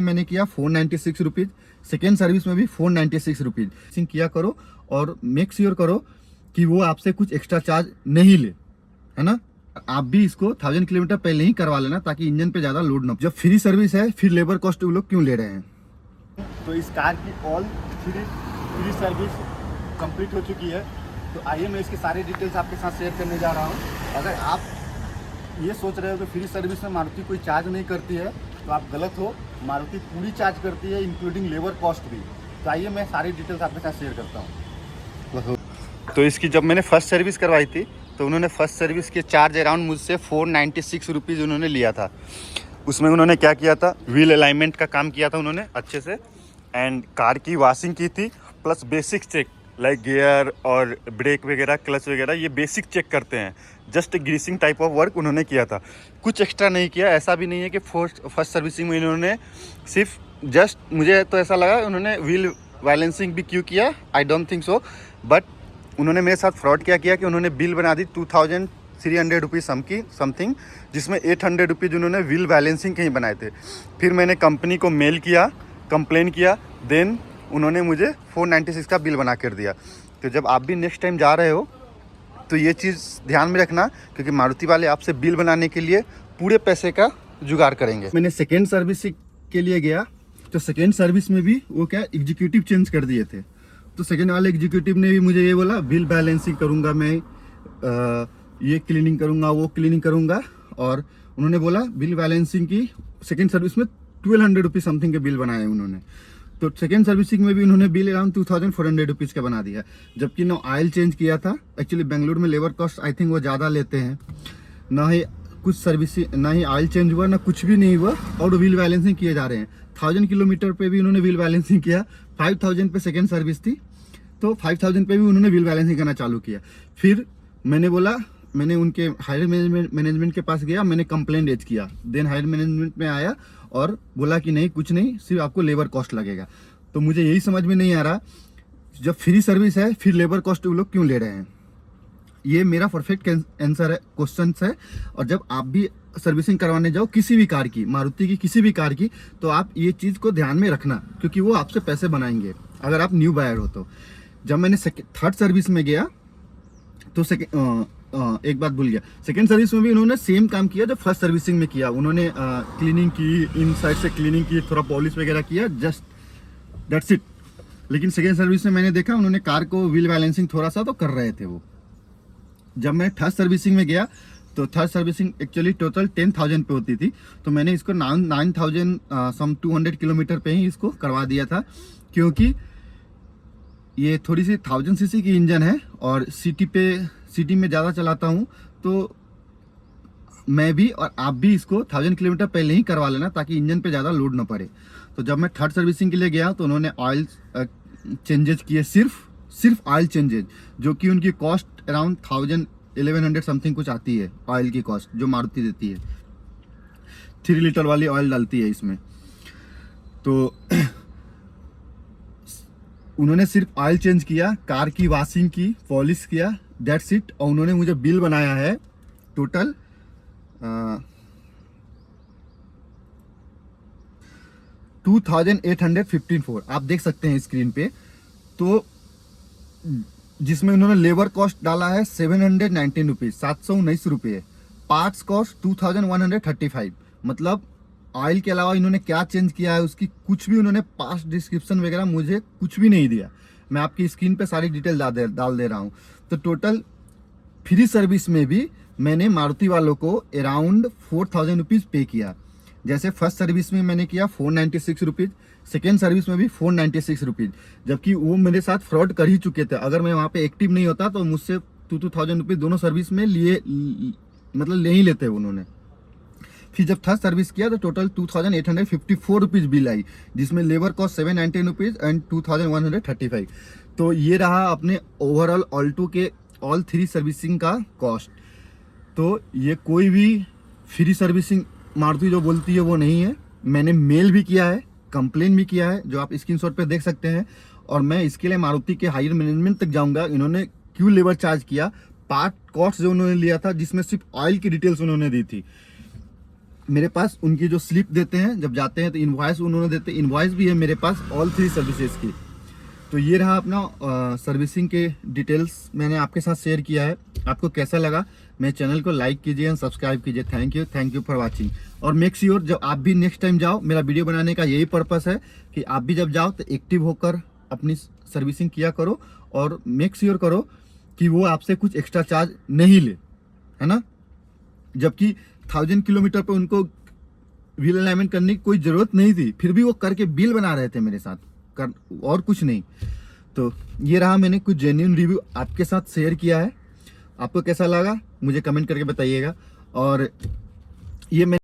मैंने किया 496 rupees, second service में भी 496 रुपीज़ किया करो और मेक श्योर करो कि वो आपसे कुछ एक्स्ट्रा चार्ज नहीं ले, है ना। आप भी इसको 1000 किलोमीटर पहले ही करवा लेना ताकि इंजन पे ज़्यादा लोड ना। जब फ्री सर्विस है फिर लेबर कॉस्ट वो लोग क्यों ले रहे हैं। तो इस कार की ऑल फ्री सर्विस कंप्लीट हो चुकी है। तो आइए मैं इसके सारे डिटेल्स आपके साथ शेयर करने जा रहा हूँ। अगर आप ये सोच रहे हो कि फ्री सर्विस में मारुति कोई चार्ज नहीं करती है तो आप गलत हो। मारुति पूरी चार्ज करती है इंक्लूडिंग लेबर कॉस्ट भी। तो आइए मैं सारी डिटेल्स आपके साथ शेयर करता हूँ। तो इसकी जब मैंने फर्स्ट सर्विस करवाई थी तो उन्होंने फर्स्ट सर्विस के चार्ज अराउंड मुझसे 496 रुपीज़ उन्होंने लिया था। उसमें उन्होंने क्या किया था, व्हील अलाइनमेंट का काम किया था उन्होंने अच्छे से, एंड कार की वॉशिंग की थी, plus basic check like gear और ब्रेक वगैरह, क्लच वगैरह, ये बेसिक चेक करते हैं। Just greasing type of work उन्होंने किया था, कुछ एक्स्ट्रा नहीं किया। ऐसा भी नहीं है कि फर्स्ट सर्विसिंग में इन्होंने सिर्फ जस्ट, मुझे तो ऐसा लगा उन्होंने व्हील बैलेंसिंग भी क्यों किया, I don't think so, but उन्होंने मेरे साथ फ्रॉड क्या किया कि उन्होंने बिल बना दी 2300 रुपीज़ समथिंग, जिसमें 800 रुपीज़ उन्होंने व्हील बैलेंसिंग के ही बनाए थे। फिर मैंने कंपनी को मेल किया, कंप्लेन किया, देन उन्होंने मुझे 496 का बिल बना कर दिया। तो जब आप भी नेक्स्ट टाइम जा रहे हो तो ये चीज़ ध्यान में रखना, क्योंकि मारुति वाले आपसे बिल बनाने के लिए पूरे पैसे का जुगाड़ करेंगे। मैंने सेकेंड सर्विस के लिए गया तो सेकेंड सर्विस में भी वो क्या एग्जीक्यूटिव चेंज कर दिए थे। तो सेकेंड वाले एग्जीक्यूटिव ने भी मुझे ये बोला बिल बैलेंसिंग करूँगा मैं, ये क्लीनिंग करूँगा, वो क्लीनिंग करूँगा, और उन्होंने बोला बिल बैलेंसिंग की सेकेंड सर्विस में 1200 रुपीज़ समथिंग के बिल बनाए उन्होंने। तो सेकेंड सर्विसिंग में भी उन्होंने बिल अराउंड 2400 रुपीज़ का बना दिया, जबकि ना ऑयल चेंज किया था। एक्चुअली बेंगलुरु में लेबर कॉस्ट आई थिंक वो ज़्यादा लेते हैं, ना ही कुछ सर्विसिंग, ना ही ऑयल चेंज हुआ, ना कुछ भी नहीं हुआ, और व्हील बैलेंसिंग किए जा रहे हैं। 1000 किलोमीटर पे भी उन्होंने व्हील बैलेंसिंग किया। 5000 पे सेकेंड सर्विस थी तो 5000 पे भी उन्होंने व्हील बैलेंसिंग करना चालू किया। फिर मैंने बोला, मैंने उनके हायर मैनेजमेंट के पास गया, मैंने कंप्लेंट रेज किया। देन हायर मैनेजमेंट में आया और बोला कि नहीं, कुछ नहीं, सिर्फ आपको लेबर कॉस्ट लगेगा। तो मुझे यही समझ में नहीं आ रहा, जब फ्री सर्विस है फिर लेबर कॉस्ट वो लोग क्यों ले रहे हैं। ये मेरा परफेक्ट आंसर है, क्वेश्चन है। और जब आप भी सर्विसिंग करवाने जाओ किसी भी कार की, मारुति की किसी भी कार की, तो आप ये चीज़ को ध्यान में रखना, क्योंकि वो आपसे पैसे बनाएंगे अगर आप न्यू बायर हो तो। जब मैंने थर्ड सर्विस में गया तो एक बात भूल गया, सेकेंड सर्विस में भी उन्होंने सेम काम किया जो फर्स्ट सर्विसिंग में किया। उन्होंने क्लीनिंग की, इन साइड से क्लीनिंग की, थोड़ा पॉलिश वगैरह किया, जस्ट दैट्स इट। लेकिन सेकेंड सर्विस में मैंने देखा उन्होंने कार को व्हील बैलेंसिंग थोड़ा सा तो कर रहे थे वो। जब मैं थर्ड सर्विसिंग में गया तो थर्ड सर्विसिंग एक्चुअली टोटल 10,000 पे होती थी, तो मैंने इसको 9,200 किलोमीटर पे ही इसको करवा दिया था, क्योंकि ये थोड़ी सी 1000 सीसी की इंजन है और सिटी में ज़्यादा चलाता हूँ, तो मैं भी और आप भी इसको 1000 किलोमीटर पहले ही करवा लेना ताकि इंजन पे ज़्यादा लोड ना पड़े। तो जब मैं थर्ड सर्विसिंग के लिए गया तो उन्होंने ऑयल चेंजेज किए, सिर्फ ऑयल चेंजेज, जो कि उनकी कॉस्ट अराउंड 1100 समथिंग कुछ आती है, ऑयल की कॉस्ट जो मारुति देती है। 3 लीटर वाली ऑयल डालती है इसमें। तो उन्होंने सिर्फ ऑयल चेंज किया, कार की वॉशिंग की, पॉलिश किया, दैट्स इट। और उन्होंने मुझे बिल बनाया है टोटल 2854, आप देख सकते हैं स्क्रीन पे। तो जिसमें उन्होंने लेबर कॉस्ट डाला है 719 रुपीज़, 719 रुपये। पार्ट्स कॉस्ट 2135, मतलब ऑयल के अलावा इन्होंने क्या चेंज किया है उसकी कुछ भी उन्होंने पास्ट डिस्क्रिप्शन वगैरह मुझे कुछ भी नहीं दिया। मैं आपकी स्क्रीन पे सारी डिटेल डाल दे रहा हूँ। तो टोटल फ्री सर्विस में भी मैंने मारुति वालों को अराउंड 4000 रुपीज़ पे किया। जैसे फर्स्ट सर्विस में मैंने किया 496 रुपीज़, सेकेंड सर्विस में भी 496 रुपीज़, जबकि वो मेरे साथ फ्रॉड कर ही चुके थे। अगर मैं वहाँ पे एक्टिव नहीं होता तो मुझसे 2000 रुपीज़ दोनों सर्विस में मतलब ले ही लेते उन्होंने। फिर जब थर्ड सर्विस किया तो टोटल 2854 रुपीज़ बिल आई, जिसमें लेबर कॉस्ट 719 रुपीज़ एंड 2135। तो ये रहा अपने ओवरऑल ऑल्टो के ऑल 3 सर्विसिंग का कॉस्ट। तो ये कोई भी फ्री सर्विसिंग मारुति जो बोलती है वो नहीं है। मैंने मेल भी किया है, कंप्लेन भी किया है, जो आप स्क्रीनशॉट पे देख सकते हैं। और मैं इसके लिए मारुति के हायर मैनेजमेंट तक जाऊंगा, इन्होंने क्यों लेबर चार्ज किया, पार्ट कॉस्ट जो उन्होंने लिया था, जिसमें सिर्फ ऑयल की डिटेल्स उन्होंने दी थी। मेरे पास उनकी जो स्लिप देते हैं जब जाते हैं तो इनवॉइस उन्होंने देते हैं, इनवॉइस भी है मेरे पास ऑल 3 सर्विसेज की। तो ये रहा अपना सर्विसिंग के डिटेल्स मैंने आपके साथ शेयर किया है। आपको कैसा लगा मेरे चैनल को लाइक कीजिए एंड सब्सक्राइब कीजिए। Thank you for watching. और मेक श्योर जब आप भी नेक्स्ट टाइम जाओ, मेरा वीडियो बनाने का यही पर्पस है कि आप भी जब जाओ तो एक्टिव होकर अपनी सर्विसिंग किया करो और मेक श्योर करो कि वो आपसे कुछ एक्स्ट्रा चार्ज नहीं ले, है ना। जबकि 1000 किलोमीटर पे उनको व्हील अलाइनमेंट करने की कोई ज़रूरत नहीं थी, फिर भी वो करके बिल बना रहे थे मेरे साथ, और कुछ नहीं। तो ये रहा, मैंने कुछ जेन्युइन रिव्यू आपके साथ शेयर किया है। आपको कैसा लगा मुझे कमेंट करके बताइएगा। और ये मैं